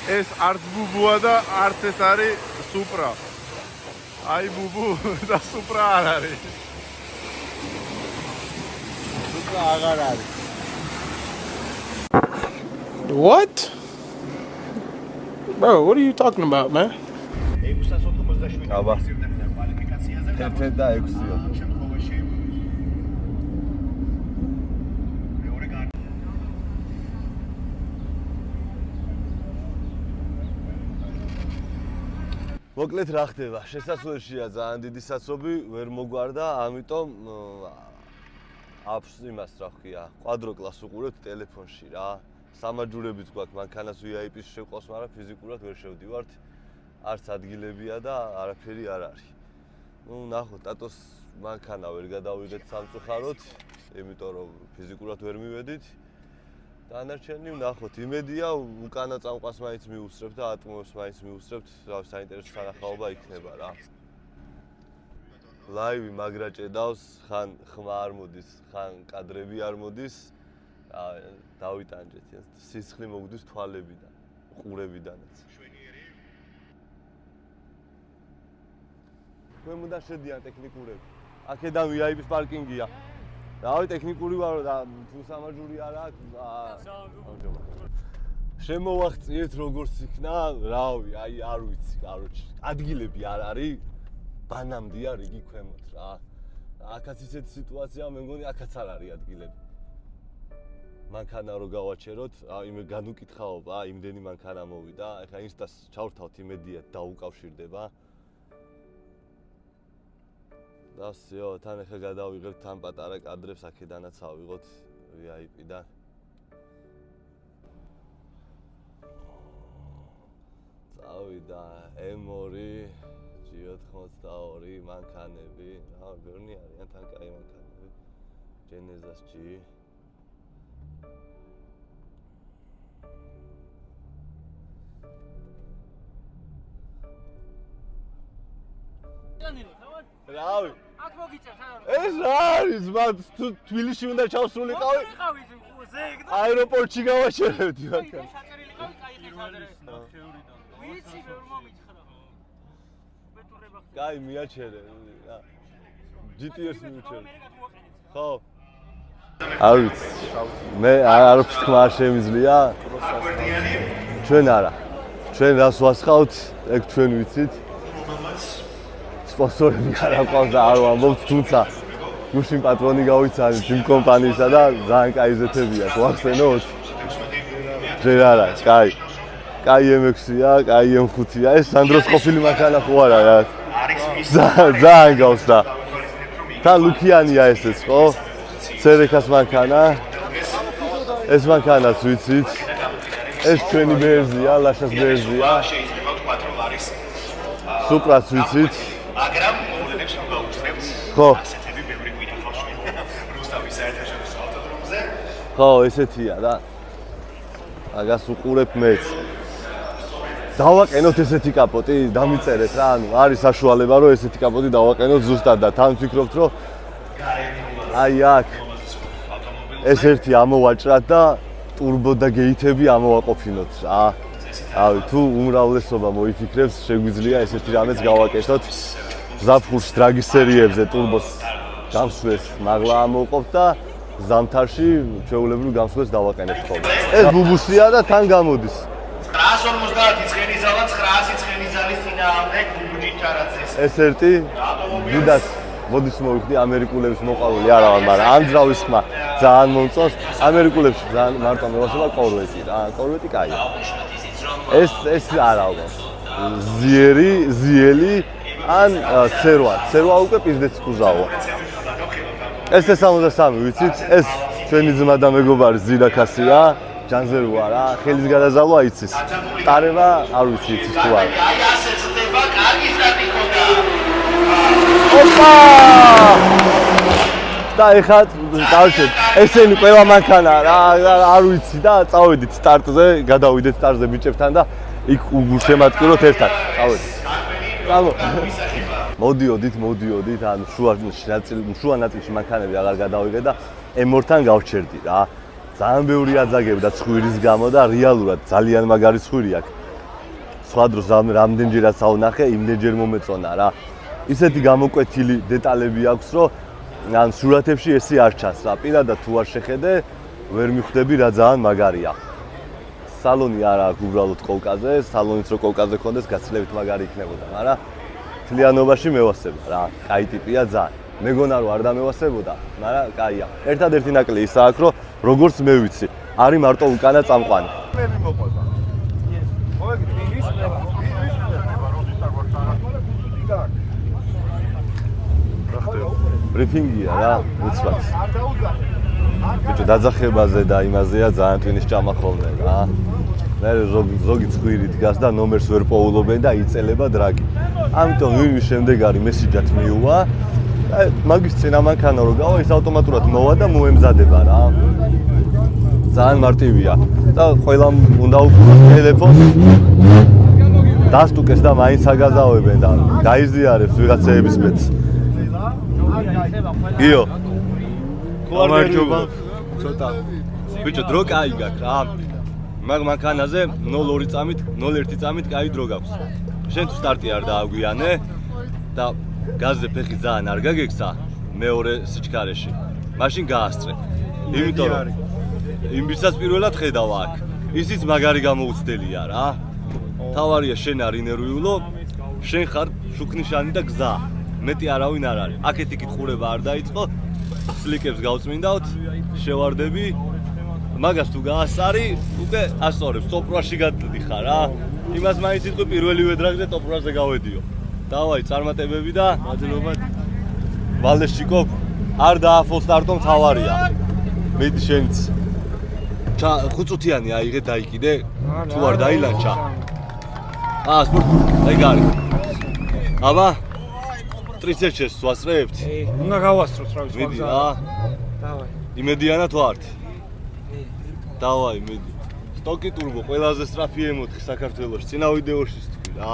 ეს არც ბუბუა და არც ეს არის სუპრა. აი ბუბუ და სუპრა არ არის. სუპრა აღარ არის. What? Bro, what are you talking about, man? 697 აბა. 11 და 6-ია. მოკლედ რა ხდება? შესაძლებელია ძალიან დიდი საცობი, ვერ მოგვარდა, ამიტომ აფს იმას რა ხია, კვადროკლას უყურებთ ტელეფონში რა. სამაჯურებით გვაქვს მანქანას VIP-ს შევყავს, მაგრამ ფიზიკურად ვერ შევდივართ. არც ადგილებია და არაფერი არ არის. ნუ ნახოთ, ტატოს მანქანა ვერ გადავიღეთ სამწუხაროდ, იმიტომ რომ ფიზიკურად ვერ მივედით. დანარჩენი ვნახოთ, იმედია უკანა წამყვას მაინც მიუსწრებთ და ატმოს მაინც მიუსწრებთ, რა საინტერესო სანახაობა იქნება რა. ლაივი მაგრა ჭედავს, ხან ხმა არ მოდის, ხან კადრები არ მოდის. დავიტანჯეთ, სისხლი მოგდის თვალებიდან, ყურებიდანაც. თქვენ უნდა შედიან ტექნიკურები. აქედან VIP-ის პარკინგია. რავი, ტექნიკური ვარო და თუ სამაჯური არ აქვს, შემოვაღწიეთ როგორც იქნა, რავი, აი არ ვიცი, კაროჩი. ადგილები არ არის, ბანამდეა რიგი ქვემოთ რა. აქაც ისეთი სიტუაცია, მე მგონი აქაც არ არის ადგილები. მანქანა რო გავაჩეროთ, აი განუკითხაობა, იმდენი მანქანა მოვიდა, ეხლა ინსტას ჩავრთავთ იმედია დაუკავშირდება. და всё, თან ახლა გადავიღებთ თან პატარა კადრებს, აქედანაც ავიღოთ VIP-დან. წავიდა M2, G82 მანქანები, რა ბევრი არიან თან კაი მანქანები. Genesis G. რავი. აქ მოგიწევს არა? ეს არის, მათ თუ თბილისში უნდა ჩავსულიყავი. აეროპორტში გავაჩერებდი მანქანა. ჩაწერილიყავი, კაი ხეთ. ვიცი, ვერ მომიცხრა. ბეტურება ხდება. კაი, მიაჩერე. GTS მიუჩერე. ხო. არ ვიცი. მე არ ვთქმა არ შემიძლია. ჩვენ არა. ჩვენ რას ვასხავთ, ეგ ჩვენ ვიცით. სპონსორები არ აყვავს და არ ვამბობთ, თუმცა გუშინ პატრონი გავიცანით იმ კომპანიისა და ძალიან კაი ზეთებია, გვახსენოთ? ჯერ არა, კაი. კაი M6-ია, კაი M5-ია, ეს სანდროს ყოფილი მანქანა ხო არა რა? ძალიან გავს და თან ლუკიანია ესეც, ხო? CRK-ს მანქანა. ეს მანქანაც ვიცით. ეს ჩვენი ბერზია, ლაშას ბერზია. სუპრას ვიცით. მაგრამ მოვლენებს რომ გაუჩნდებთ ხო ასეთები ბევრი გვიდა ხავში რუსთავის საერთაშორისო ავტოდრომზე ხო ესეთია და მაგას უყურებ მეც დავაყენოთ ესეთი კაპოტი დამიწერეთ რა ანუ არის საშუალება რომ ესეთი კაპოტი დავაყენოთ ზუსტად და თან ვფიქრობთ რომ აი აქ ეს ერთი ამოვაჭრათ და ტურბო და გეითები ამოვაყოფინოთ რა რავი თუ უმრავლესობა მოიფიქრებს შეგვიძლია ესეთი რამეც გავაკეთოთ ზაფხულს დრაგის სერიებზე ტურბოს გამსვლეს მაღლა ამოვყოფ და ზამთარში ჩვეულებრივ გამსვლეს დავაყენებთ ხოლმე. ეს ბუბუსია და თან გამოდის. 150 ცხენიზალა 900 ცხენიზალის წინააღმდეგ ბუბუჯი ჩარაძეს. ეს ერთი დიდას მოდის მოვიხდი ამერიკულების მოყავილი არა ვარ, მაგრამ ამ ძრავის ხმა ძალიან მომწონს. ამერიკულებში ძალიან მარტო მევასება კორვეტი რა. კორვეტი კაია. ეს არა ალბათ. ზიელი ან ცერვა უკვე პიზდეც კუზაოა. ეს 63 ვიცით? ეს ჩვენი ძმა და მეგობარი ზირაქასია, ჯანზერუა რა, ხელის გადაზალვა იცის. ტარება არ ვიცი იცის თუ არა. აი ასე წდება, კარგი სტატიკოდა. ოპა! და ეხლა დავჭერთ. ესენი ყველა მანქანა რა არ ვიცი და წავედით სტარტზე, გადავიდეთ სტარტზე ბიჭებთან და იქ უშემატკივროთ ერთად. წავედით. ბრავო. მოდიოდით, ანუ შუა ნაწილში მანქანები აღარ გადავიღე და M2-თან გავჩერდი რა. ძალიან ბევრი აძაგები და ცხვირის გამო და რეალურად ძალიან მაგარი ცხვირი აქვს. სხვა დროს რამდენჯერაც ავნახე, იმდენჯერ მომეწონა რა. ისეთი გამოკვეთილი დეტალები აქვს, რომ ან სურათებში ესე არ ჩანს რა. პირადად თუ არ შეხედე, ვერ მიხვდები რა ძალიან მაგარია. სალონი არ აქვს უბრალოდ კოვკაზე, სალონიც რო კოვკაზე ქონდეს, გაცილებით მაგარი იქნებოდა, მაგრამ თლიანობაში მევასება რა. კაი ტიპია ძალიან. მეგონა რომ არ დამევასებოდა, მაგრამ კაია. ერთადერთი ნაკლი ის აქვს, რომ როგორც მე ვიცი, არის მარტო უკანა წამყვანი. მე მოყვება. ბრიფინგია რა, უცბად. ბიჭო, დაძახებაზე და იმაზეა ძალიან ტვინის ჭამა ხოლმე რა. მე ზოგი ცხვირი დგას და ნომერს ვერ პოულობენ და იწელება დრაგი. ამიტომ ვინმის შემდეგ არის მესიჯად მიუვა. მაგის წინა მანქანა რო გავა, ის ავტომატურად მოვა და მოემზადება რა. ძალიან მარტივია. და ყველამ უნდა უყუროს ტელეფონს. დასტუკეს და მაინც აგაზავებენ და გაიზიარებს ვიღაცეების ბედს. იო. გამარჯობა. ცოტა. ბიჭო, დრო კაი გაქვს რა. მაგ მანქანაზე 0-2 წამით, 0-1 წამით კაი დრო გაქვს. შენ თუ სტარტი არ დააგვიანე და გაზზე ფეხი ძალიან არ გაგექცა მეორე სიჩქარეში. მაშინ გაასწრე. იმიტომ რომ იმბირსაც პირველად ხედავ აქ. ისიც მაგარი გამოუცდელია რა. თავარია შენ არ ინერვიულო, შენ ხარ შუქნიშანი და გზა. მეტი არავინ არ არის. აქეთ იქით ხურება არ დაიწყო. სლიკებს გავწმინდავთ, შევარდები. მაგას თუ გაასწარი, უკვე ასწორებს, ტოპრაში გადდიხარ რა. იმას მაინც იტყვი პირველივე დრაგზე ტოპრაზე გავედიო. დავაი, წარმატებები და მადლობა. ვალეშიკო, არ დააფოლ სტარტო თავარია. მედი შენც. 5 წუთიანი აიღე დაიკიდე, თუ არ დაილანჩა. სპორტ, ეგარი. აბა ტრიცეჩეს ვასწრებთ? უნდა გავასწროთ რა ვიცი. მედი რა. დავაი. იმედიანა თუ ართ? დავაი, მედი. სტოკი ტურბო, ყველაზე სწრაფი ემოთხი საქართველოში, წინა ვიდეოში თქვი რა.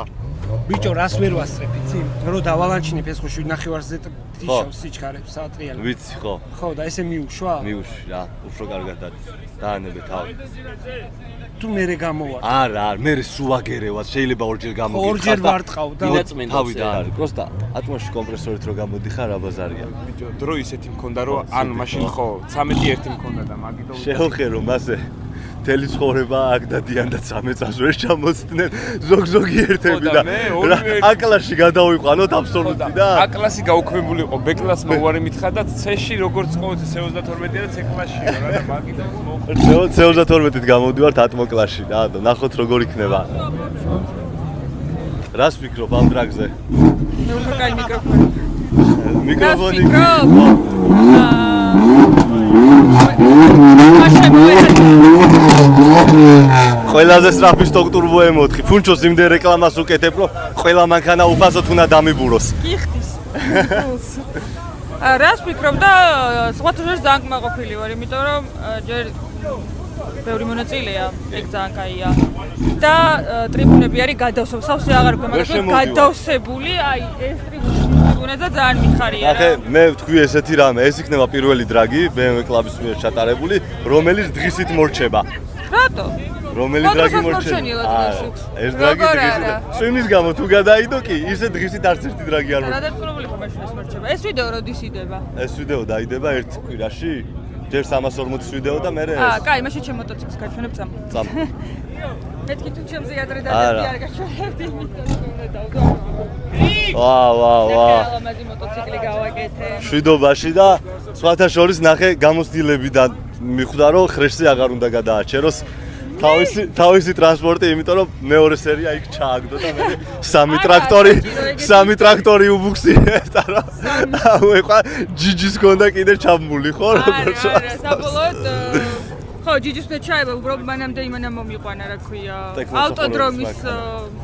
ბიჭო, რას ვერ ვასწრებ, იცი? რო დავალანჩინებ ეს ხო 7.5-ზე თიშავს სიჩქარებს საატრიალო. ვიცი ხო? ხო, და ესე მიუშვა? მიუშვი რა, უფრო კარგად არის. დაანებე თავი. თუ მერე გამოვარ. არა, მე სულ აგერევად, შეიძლება ორჯერ გამოგიხარ. ორჯერ ვარტყავ და თავი და არის. პროსტა ატმოსში კომპრესორით რო გამოდიხარ, აბაზარია. ბიჭო, დრო ისეთი მქონდა რომ ან მაშინ ხო 13-1 მქონდა და მაგითო შეოხერო მასე. თელი ცხოვრება აქ დადიან და 13 წელს ვერ ჩამოწდნენ ზოგი ერთები და აკლასში გადავიყვანოთ აბსოლუტი და აკლასი გაუქმებული იყო, ბ-კლასს მოუარი მითხრა და C-ში როგორც ყოველთვის C32 და C-კლასშია რა და მაგითო C32-ით გამოვდივართ ატმო კლასში რა და ნახოთ როგორ იქნება. რას ვფიქრობ ამ დრაგზე? მე უფრო კაი მიკროფონი. მიკროფონი. ყველაზე სწრაფი სტოკ ტურბო ემოთხი. ფუნჩოს იმდენ რეკლამას უკეთებ, რომ ყველა მანქანა უფასოდ უნდა დამიბუროს. გიხდის. რას ვფიქრობ და სხვათაშორის ძალიან კმაყოფილი ვარ, იმიტომ რომ ჯერ ბევრი მონაწილეა, ეგ ძალიან კაია. და ტრიბუნები არის გადავსებული, აღარ ვქნა, მაგრამ გადავსებული, აი ეს ტრიბუნაზე ძალიან მიხარია რა. ახე მე ვთქვი ესეთი რამე, ეს იქნება პირველი დრაგი BMW კლუბის მიერ ჩატარებული, რომელიც დღისით მორჩება. რატო? რომელი დრაგი მორჩება? ეს დრაგი დღისით. სვიმის გამო თუ გადაიდო კი, ისე დღისით არც ერთი დრაგი არ მორჩება. რადარწმუნებული ხომ ეს მორჩება? ეს ვიდეო როდის იდება? ეს ვიდეო დაიდება ერთ კვირაში. ჯერ 340 ვიდეო და მე ეს. კაი, მაშინ ჩემ მოტოციკლს გაჩვენებ წამ. წამ. მეთქი თუ ჩემზე ადრე დადები არ გაჩვენებდი, იმიტომ რომ უნდა დავდო. ვა. ამაზე მოტოციკლი გავაკეთე. შვიდობაში და სხვათა შორის ნახე გამოცდილებიდან მიხვდა რომ ხრეშზე აღარ უნდა გადააჩეროს თავისი ტრანსპორტი, იმიტომ რომ მეორე სერია იქ ჩააგდო და მე სამი ტრაქტორი უბუქსიერდა რა. აუეყა ჯიჯის კონდა კიდე ჩამული ხო როგორც არა, საბოლოოდ ხო, ჯიჯის მე ჩაება, უბრალოდ მანამდე იმანა მომიყვანა, რა ქვია, ავტოდრომის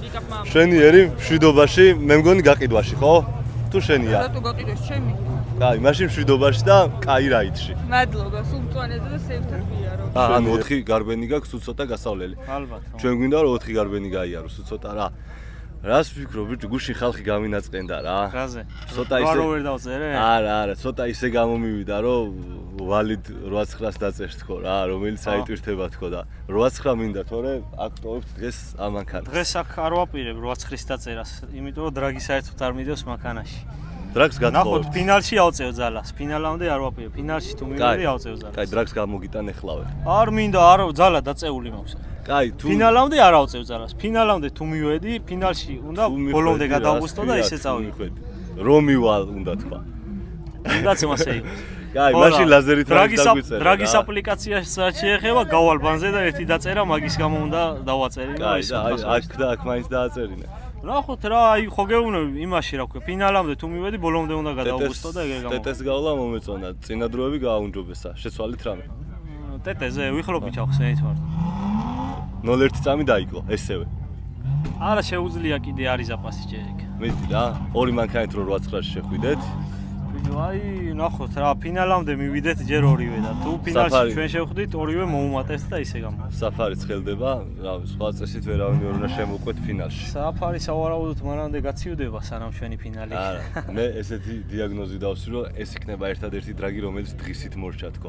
პიკაპმა. შენი ერი შვიდობაში, მე მგონი გაყიდვაში, ხო? თუ შენია? რატო გაყიდოს ჩემი? კაი, მაშინ შვიდობაში და კაი რაიდში. მადლობა, სულ მწვანეზე და სეიფთებია რომ. ან 4 გარბენი გაქვს, სულ ცოტა გასავლელი. ალბათ. ჩვენ გვინდა რომ 4 გარბენი გაიაროს, სულ ცოტა რა. რას ვფიქრობ, ბიჭო, გუშინ ხალხი გამინაწყენდა რა. რაზე? ცოტა ისე რა ვერ დავწერე? არა, ცოტა ისე გამომივიდა, რომ ვალიდ 8-9-ს დაწერს თქო რა, რომელიც აიტვირთება თქო და 8-9 მინდა, თორე აქ ტოვებთ დღეს ამ მანქანას. დღეს აქ არ ვაპირებ 8-9-ის დაწერას, იმიტომ რომ დრაგი საერთოდ არ მიდევს მანქანაში. დრაგს ნახოთ, გათხოვებ. ფინალში ავწევ ძალას. ფინალამდე არ ვაპირებ. ფინალში თუ მივიდი ავწევ ძალას. კაი, დრაგს გამოგიტან ეხლავე. არ მინდა, არ ძალა დაწეული მაქვს. კაი, თუ ფინალამდე არ ავწევ ძალას. ფინალამდე თუ მივედი, ფინალში უნდა ბოლომდე გადავგუსტო და ისე წავიდე. რომ მივალ უნდა თქვა. ვიღაც მასე იყო. კაი, მაშინ ლაზერით დაგვიწერა. დრაგის აპლიკაციასაც შეეხება, გავალ ბანზე და ერთი დაწერა, მაგის გამო უნდა დავაწერინო. კაი, აქ და აქ მაინც დააწერინე. ნახოთ რა, აი ხო გეუბნები იმაში რა ქვია, ფინალამდე თუ მივედი, ბოლომდე უნდა გადავგუსტო და ეგრე გამო. ტეტეს გავლა მომეწონა, წინადროები გააუნჯობესა. შეცვალით რამე. ტეტეზე ვიხრო ბიჭო, ხსენით მარტო. 0-1 წამი დაიკლო, ესევე. არა შეუძლია კიდე არის აპასი ჯერ ეგ. მეტი რა, ორი მანქანით რო 8-9-ში შეხვიდეთ. ბიჭო, აი ნახოთ რა, ფინალამდე მივიდეთ ჯერ ორივე და თუ ფინალში ჩვენ შევხვდით, ორივე მოუმატებთ და ისე გამო. საფარიც ხელდება, რა სხვა წესით ვერავინ ვერ უნდა შემოყვეთ ფინალში. საფარი სავარაუდოდ მანამდე გაციუდება სანამ ჩვენი ფინალი. არა, მე ესეთი დიაგნოზი დავსვი, რომ ეს იქნება ერთადერთი დრაგი, რომელიც დღისით მორჩა თქო.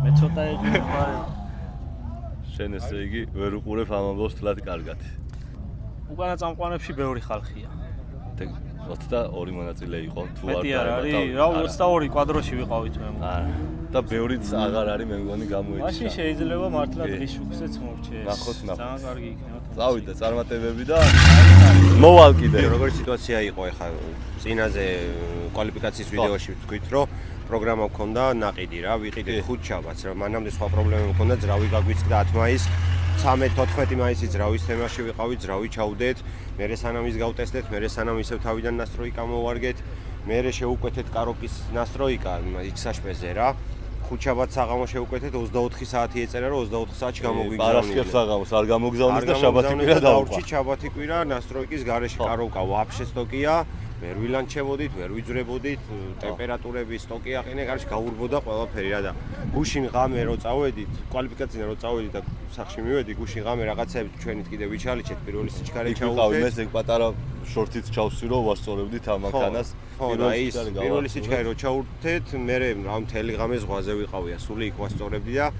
მე ცოტა ეგ ვიყარე. შენ ესე იგი ვერ უყურებ ამ ამბავს თლად კარგად. უკანა წამყვანებში ბევრი ხალხია. 22 მონაწილე იყო თუ არ მეტი არ არის, რა 22 კვადროში ვიყავით მე. არა. და ბევრიც აღარ არის მე მგონი გამოიჩინა. მაშინ შეიძლება მართლა დღის შუქზეც მორჩეს. ნახოთ. ძალიან კარგი იქნება. წავიდა წარმატებები და მოვალ კიდე. როგორი სიტუაცია იყო ეხლა წინაზე კვალიფიკაციის ვიდეოში ვთქვით, რომ პროგრამა მქონდა ناقიდი რა, ვიყიდეთ 5 შაბათს, რა მანამდე სხვა პრობლემა მქონდა, ძრავი გაგვიწყდა 10 მაისს, 13-14 მაისის ძრავის თემაში ვიყავით, ძრავი ჩაუდეთ, მერე სანამ ის გავტესტეთ, მერე სანამ ისევ თავიდან ნასტროიკა მოვარგეთ, მერე შევუკვეთეთ კაროკის ნასტროიკა X-აშპეზე რა. 5 შაბათს საღამო შევუკვეთეთ, 24 საათი ეწერა, რომ 24 საათში გამოგვიგზავნიდნენ. პარასკევს საღამოს არ გამოგზავნეს და შაბათი კვირა დაუყვა. შაბათი კვირა ნასტროიკის გარეშე კაროკა ვაფშე სტოკია. ვერ ვილანჩებოდით, ვერ ვიძრებოდით, ტემპერატურები სტოკი აყინე, კარში გაურბოდა ყველაფერი რა და გუშინ ღამე რო წავედით, კვალიფიკაციიდან რო წავედით და სახში მივედი, გუშინ ღამე რაღაცეებით ჩვენით კიდე ვიჩალიჩეთ, პირველი სიჩქარე ჩავუვდეთ. მე ეგ პატარა შორტიც ჩავსვი რომ ვასწორებდით ამ მანქანას. პირველი სიჩქარე რო ჩავუვდეთ, მე რა მთელი ღამე ზღვაზე ვიყავი, სული იქ ვასწორებდი და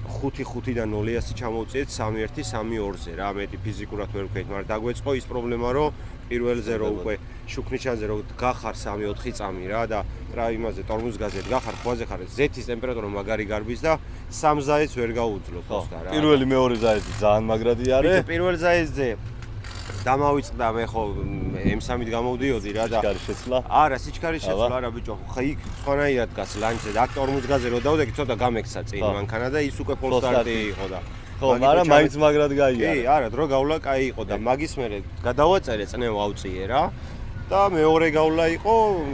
5-5-დან 0-ი ჩამოვწიეთ 3-1, 3-2-ზე რა, მეტი ფიზიკურად ვერ ვქეთ, მაგრამ დაგვეწყო ის პრობლემა რომ პირველზე რო უკვე შუქნიშანზე რო გახარ 3-4 წამი რა და იმაზე ტორმუზგაზეთ გახარ ხვაზე ხარ ზეთის ტემპერატურა მაგარი გარბის და 3 ზაეთს ვერ გაუძლო ფოსტა რა. პირველი მეორე ზაეთი ძალიან მაგრადი არის. პირველ ზაეთზე დამავიწყდა მე ხო M3-ით გამოვდიოდი რა და სიჩქარის შეცვლა. არა, სიჩქარის შეცვლა არა ბიჭო, ხა იქ სხვანაირად გას ლანჩზე და აქ ტორმუზგაზე რო დავდექი ცოტა გამექცა წინ მანქანა და ის უკვე ფოლსტარტი იყო და ხო, მაგრამ მაინც მაგრად გაიარა. კი, არა, დრო გავლა კაი იყო და მაგის მერე გადავაწერე წნევა ავწიე რა. და მეორე გავლა იყო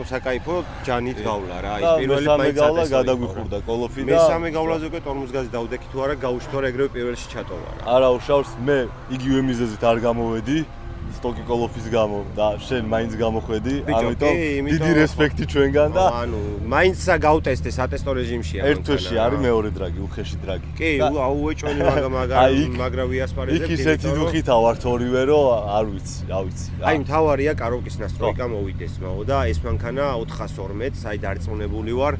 საკაიფო ჯანით გავლა რა. ის პირველი მაინც გავლა გადაგვიხურდა კოლოფი და მესამე გავლაზე უკვე ტორმუზგაზი დავდექი თუ არა გაუშვი თორე ეგრევე პირველში ჩატოვა რა. არა უშავს მე იგივე მიზეზით არ გამოვედი სტოკი კოლოფის გამო და შენ მაინც გამოხვედი, ამიტომ დიდი რესპექტი ჩვენგან და ანუ მაინცსა გავტესტე სატესტო რეჟიმში ამ ერთ თვეში არის მეორე დრაგი, უხეში დრაგი. კი, აუეჭონი მაგრა ვიასპარეზებ. იქ ისეთი დუხითა ვართ ორივე რომ არ ვიცი, რა ვიცი. აი მთავარია კაროკის ნასტროიკა მოვიდეს მაო და ეს მანქანა 412-ს, აი დარწმუნებული ვარ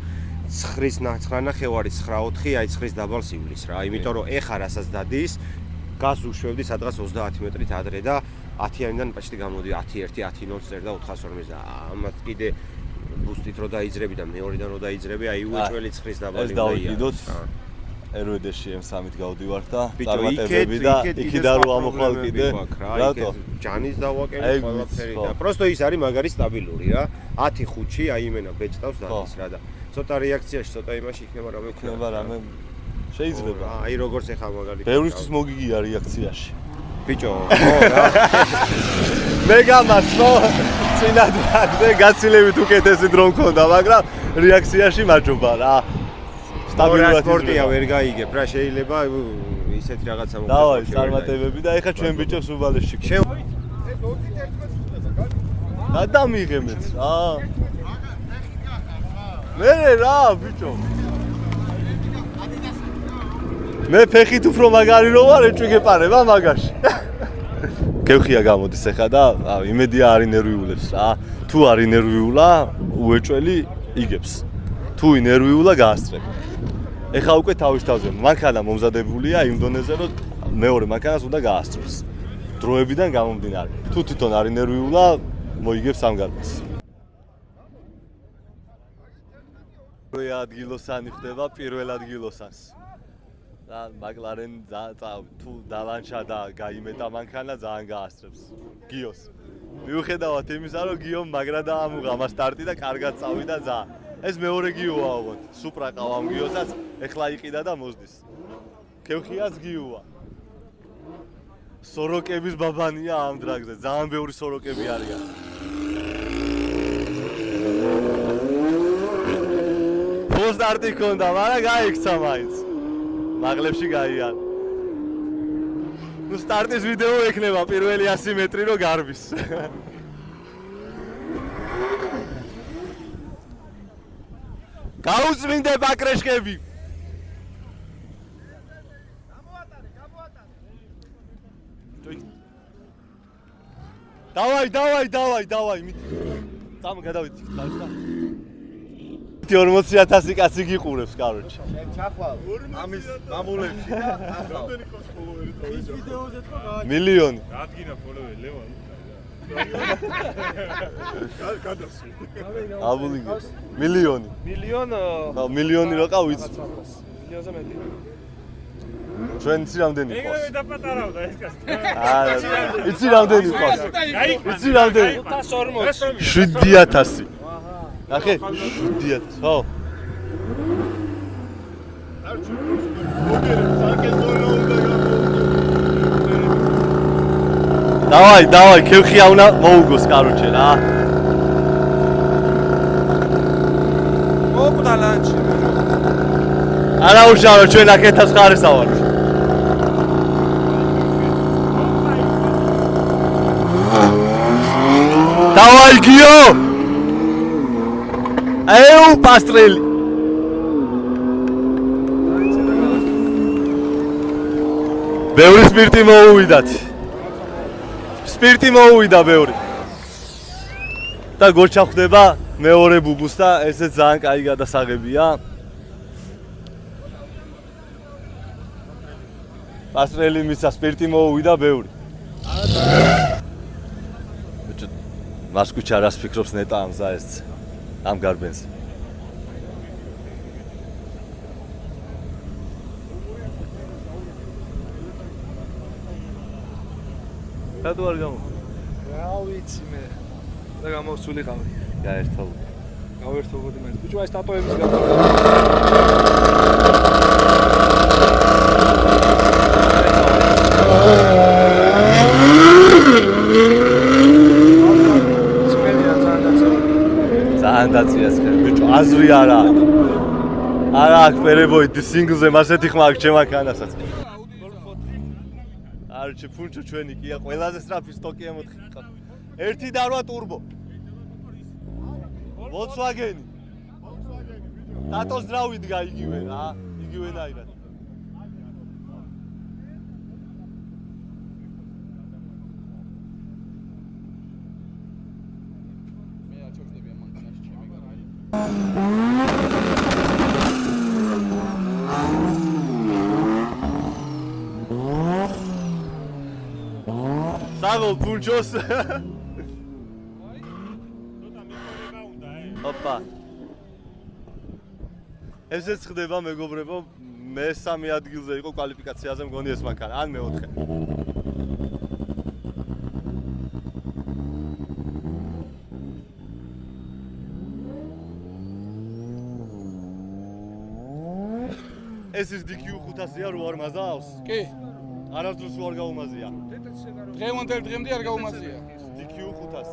9.9 9.4 აი 9 დაბალ სივლის რა. იმიტომ რომ ეხა რასაც დადის გას უშვებდი სადღაც 30 მეტრით ადრე და 10-იანიდან პაჩტი გამოდი 10-1, 10-0 წერდა 412-ს და ამათ კიდე ბუსტით რო დაიძრები და მეორედან რო დაიძრები, აი უეჭველი 9 დაბალი უნდა დავიდოთ. RWD-ში M3-ით გავდივართ და წარმატებები და იქიდან რო ამოხვალ კიდე. რატო? ჯანის დავაკერე ყველაფერი და პროსტო ის არის მაგარი სტაბილური რა. 10-5-ში აი იმენა ბეჭდავს დადის რა და ცოტა რეაქციაში, ცოტა იმაში იქნება რამე იქნება რამე შეიძლება. აი როგორც ეხა მაგალითად. ბევრისთვის მოგიგია რეაქციაში. ბიჭო, ხო რა. მე გამაცნო წინადადზე გაცილებით უკეთესი დრო მქონდა, მაგრამ რეაქციაში მაჯობა რა. სტაბილურად სპორტია ვერ გაიგებ რა, შეიძლება ისეთი რაღაცა მოგწესო. დავაი, წარმატებები და ეხა ჩვენ ბიჭებს უბალეში. ეს 21 წელს და მიიღემეთ რა. მე რა ბიჭო. მე ფეხით უფრო მაგარი რო ვარ, ეჭვი გეპარება მაგაში. კევხია გამოდის ახლა და იმედია არ ინერვიულებს რა. თუ არ ინერვიულა, უეჭველი იგებს. თუ ინერვიულა გაასწრებ. ეხლა უკვე თავის თავზე მანქანა მომზადებულია იმ დონეზე, რომ მეორე მანქანას უნდა გაასწროს. დროებიდან გამომდინარე. თუ თვითონ არ ინერვიულა, მოიგებს ამ გარკვევას. პირველ ადგილოსანი ხდება პირველ ადგილოსანს. და მაკლარენ თუ დალანჩა და გაიმეტა მანქანა ძალიან გაასწრებს. გიოს. მიუხედავად იმისა, რომ გიომ მაგრა დაამუღა სტარტი და კარგად წავიდა ძალიან. ეს მეორე გიოა ოღონდ. სუპრა ყავა ამ გიოსაც, ეხლა იყიდა და მოსდის. კევხიაც გიოა. სოროკების ბაბანია ამ დრაგზე. ძალიან ბევრი სოროკები არიან. სტარტი ქონდა, მაგრამ გაიქცა მაინც. მაღლებში გაიარა. ნუ სტარტის ვიდეო ექნება პირველი 100 მეტრი რო გარბის. გაუწმინდე ბაკრეშკები. დავაი. წამ გადავიდეთ თავსა. 40,000 კაცი გიყურებს, კაროჩი. ჩახვალ. ამის მამულებში და რამდენი კოს ფოლოვერი თავი. ის ვიდეოზე თქო რა. მილიონი. რადგინა ფოლოვერი ლევან. გადასულ. აბულინგებს. მილიონი. მილიონი რო ყავ ვიცი. მილიონზე მეტი. ჩვენ იცი რამდენი ყავს? ეგრევე დაპატარავდა ეს კაცი. იცი რამდენი ყავს? იცი რამდენი? 540. 7,000. ნახე? 7,000. ხო. დავაი, კევხია უნდა მოუგოს, კაროჩე რა. მოკვდა ლანჩი. არა უშავო, ჩვენ აქეთას ხარეს ავარ. დავაი გიო! აუ პასტრელი. ბევრი სპირტი მოუვიდათ. სპირტი მოუვიდა ბევრი. და გორჩა ხვდება მეორე ბუბუს და ესე ძალიან კაი გადასაღებია. პასტრელი მისცა სპირტი მოუვიდა ბევრი. მასკუჩა რას ფიქრობს ნეტა ამ ზაესს? ამ გარბენს. რატო არ გამო? რა ვიცი მე. და გამოსულიყავი. გაერთო. გავერთობოდი მე. ბიჭო აი სტატუების გადა. ანდაციას ხე ბიჭო აზრი არა აქვს პერებოიდი სინგლზე მასეთი ხმა აქვს ჩემ მანქანასაც არჩი ფუნჩო ჩვენი კია ყველაზე სწრაფი სტოკია მოთხი ერთი და 8 ტურბო Volkswagen ტატოს დრავიდგა იგივე რა იგივენაირად Sagol punchos. Opa. ესეც ხდება მეგობრებო, მე 3 ადგილზე იყო კვალიფიკაციაზე მგონი ეს მანქანა, ან მე-4. ეს ის DQ 500-ია რო არ მაზავს? კი. არასდროს რო არ გაუმაზია. დღევანდელი არ გაუმაზია. DQ 500.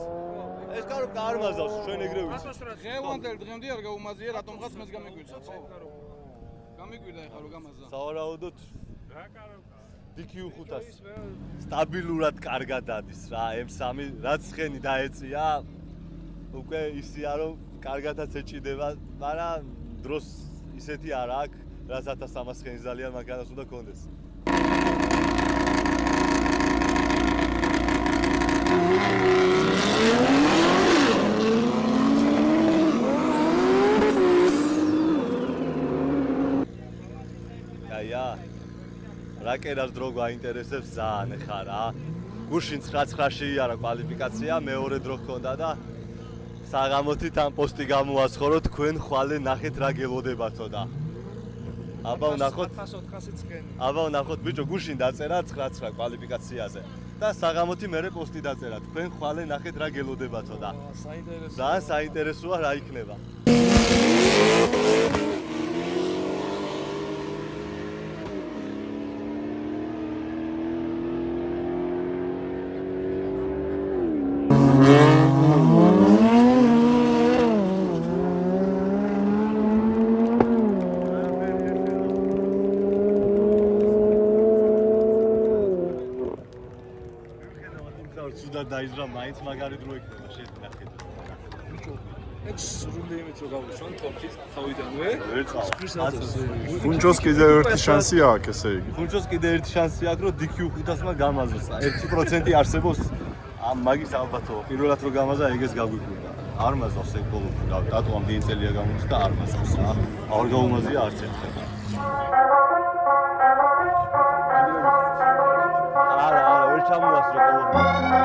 ეს კაროკა არ მაზავს, ჩვენ ეგრე ვიცით. დღევანდელი არ გაუმაზია, რატომღაც მეც გამიგვიცა. გამიგვიდა ეხლა რო გამაზა. სავარაუდოდ რა კაროკა? DQ 500. სტაბილურად კარგად დადის რა, M3, რაც ხენი დაეწია, უკვე ისია რომ კარგადაც ეჭიდება, მაგრამ დროს ისეთი არ აქვს, რაც 1300 ხენი ძალიან მაგარას უნდა კონდეს. რაკერას დრო გვაინტერესებს ძალიან ხა რა. გუშინ 9-9-ში იარა კვალიფიკაცია, მეორე დრო ჰქონდა და საღამოთით ამ პოსტი გამოაცხო, რომ თქვენ ხვალე ნახეთ რა გელოდებათო და აბა ვნახოთ ბიჭო გუშინ დაწერა 9-9 კვალიფიკაციაზე და საღამოთი მერე პოსტი დაწერა თქვენ ხვალე ნახეთ რა გელოდებათო და ძალიან საინტერესოა რა იქნება. დაიზრა მაინც მაგარი დრო იქნება შეძნახეთ. ეს სრულიად რო გავუშვან თორქის თავიდანვე. ფუნჩოს კიდე ერთი შანსი აქვს ესე იგი. ფუნჩოს კიდე ერთი შანსი აქვს რომ DQ500-მა გამაზროს. 1% არსებობს ამ მაგის ალბათო. პირველად რო გამაზა ეგეს გაგვიკვირდა. არ მაზავს ეგ ბოლო რავი დატო ამ დიდი წელია გამოდის და არ მაზავს რა. არ გაუმაზია არც ერთხელ. არა ვერ ჩამოასრო კოლონია.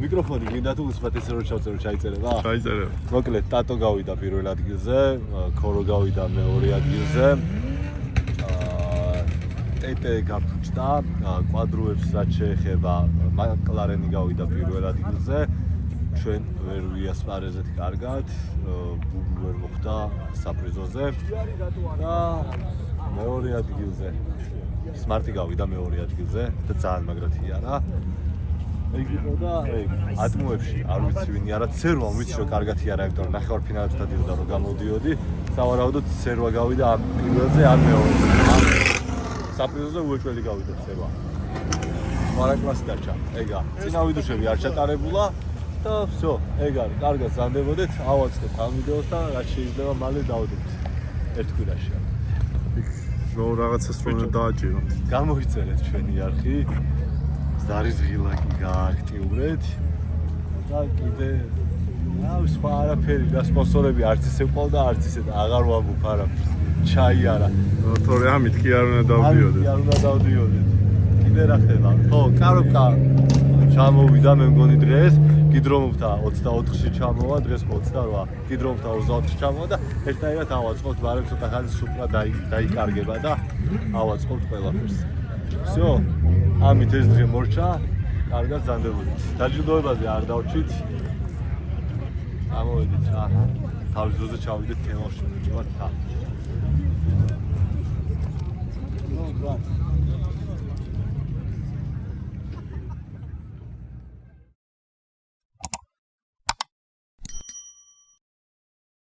მიკროფონი გინდა თუ უცბად ესე რომ ჩავწერო ჩაიწერება? ჩაიწერებ. მოკლედ ტატო გავიდა პირველ ადგილზე, ქორო გავიდა მეორე ადგილზე. ტეტე გაფუჭდა, კვადროებს რაც შეეხება, მაკლარენი გავიდა პირველ ადგილზე. ჩვენ ვერ ვიასპარეზეთ კარგად, ბუბუ ვერ მოხდა საპრიზოზე და მეორე ადგილზე სმარტი გავიდა მეორე ადგილზე და ძალიან მაგრად იარა. ეგ იყო და ატმოებში არ ვიცი ვინი არა ცერვა ვიცი რომ კარგად იარა იმიტომ რომ ნახევარფინალებში დადიოდა რომ გამოდიოდი სავარაუდოდ ცერვა გავიდა ამ პირველზე არ მეორეზე საპრიზოზე უეჭველი გავიდა ცერვა მარაკლასი დარჩა ეგა წინა ვიდეოები არ ჩატარებულა და всё ეგ არის კარგად ზანდებოდეთ ავაწყეთ ამ ვიდეოს და რაც შეიძლება მალე დავდებთ ერთ კვირაში ნუ რაღაცას რომ დააჭირო გამოიწერეთ ჩვენი არხი ზარის ღილაკი გააქტიურეთ და კიდე სხვა არაფერი და სპონსორები არც ისე ყავდა, არც ისე და აღარ ვამბობ არაფერს. ჩაი არა. თორე ამით კი არ უნდა დავდიოდეთ. არ უნდა დავდიოდეთ. კიდე რა ხდება? ხო, კაროკა ჩამოვიდა მე მგონი დღეს, გიდრომობდა 24-ში ჩამოვა, დღეს 28. გიდრომობდა 24-ში ჩამოვა და ერთნაირად ავაწყობთ, მაგრამ ცოტა ხანი სუპრა დაიკარგება და ავაწყობთ ყველაფერს. всё, ამით ეს დღე მორჩა, კარგად ზანდებოდით. დაჯილდოებაზე არ დავჭით. ამოვიდით რა. თავის დროზე ჩავიდეთ თემაში, ვთქვათ. ნუ,